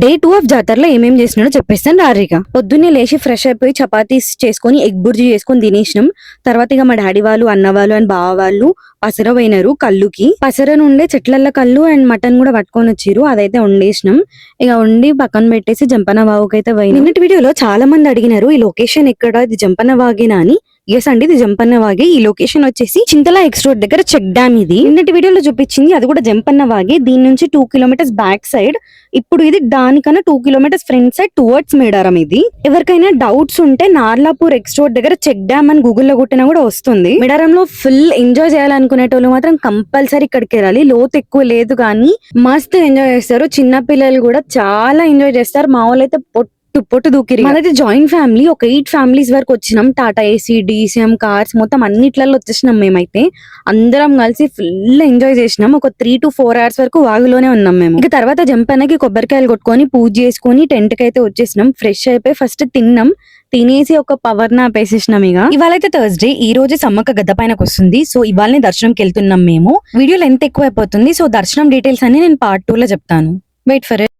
Day 2 of జాతరలో ఏమేం చేసినాడో చెప్పేస్తాను రారీగా. పొద్దున్నే లేచి ఫ్రెష్ అయిపోయి చపాతీస్ చేసుకొని ఎగ్ బుర్జీ చేసుకొని తినేసినాం. తర్వాత ఇక మా డాడీ వాళ్ళు, అన్న వాళ్ళు అండ్ బావ వాళ్ళు పసర పోయినారు కల్లుకి. పసర నుండే చెట్లల్ల కల్లు అండ్ మటన్ కూడా పట్టుకొని వచ్చిర్రు. అదైతే వండేసినాం. ఇక వండి పక్కన పెట్టేసి జంపన్న వాగుకైతే పోయినాం. నిన్నటి వీడియోలో చాలా మంది అడిగినారు ఈ లొకేషన్ ఎక్కడ, ఇది జంపన్న వాగేనా అని. ఎస్ అండి, ఇది జంపన్న వాగే. ఈ లొకేషన్ వచ్చేసి చింతల ఎక్స్ రోడ్ దగ్గర చెక్ డ్యామ్. ఇది నిన్నటి వీడియోలో చూపించింది అది కూడా జంపన్న వాగే. దీని నుంచి 2 కిలోమీటర్స్ బ్యాక్ సైడ్. ఇప్పుడు ఇది దానికన్నా 2 kilometres front side towards Medaram. ఇది ఎవరికైనా డౌట్స్ ఉంటే నార్లాపూర్ ఎక్స్ రోడ్ దగ్గర చెక్ డ్యామ్ అని గూగుల్లో కొట్టినా కూడా వస్తుంది. మేడారంలో ఫుల్ ఎంజాయ్ చేయాలనుకునేటోళ్ళు మాత్రం కంపల్సరీ ఇక్కడికి వెళ్ళాలి. లోతు ఎక్కువ లేదు కానీ మస్తు ఎంజాయ్ చేస్తారు. చిన్న పిల్లలు కూడా చాలా ఎంజాయ్ చేస్తారు. మా వాళ్ళు అయితే పొట్టు దూకిరి. మనది జాయింట్ ఫ్యామిలీ, ఒక 8 ఫ్యామిలీస్ వరకు వచ్చినాం. టాటా ఏసీ, డీసీఎం కార్స్ మొత్తం అన్నిట్లలో వచ్చేసినాం. మేమైతే అందరం కలిసి ఫుల్ ఎంజాయ్ చేసినాం. ఒక 3 to 4 hours వరకు వాగులోనే ఉన్నాం మేము. ఇక తర్వాత జంపన్నకి కొబ్బరికాయలు కొట్టుకొని పూజ చేసుకొని టెంట్ కి అయితే వచ్చేసినాం. ఫ్రెష్ అయిపోయి ఫస్ట్ తిన్నాం. తినేసి ఒక పవర్ నాప్ వేసేసినాం. ఇక ఇవాళైతే థర్స్డే, ఈ రోజు సమ్మక్క గద్ద పైనకి వస్తుంది. సో ఇవాళనే దర్శనంకి వెళ్తున్నాం మేము. వీడియోలో ఎంత ఎక్కువ అయిపోతుంది. సో దర్శనం డీటెయిల్స్ అన్ని నేను పార్ట్ 2 లో చెప్తాను. Wait for it.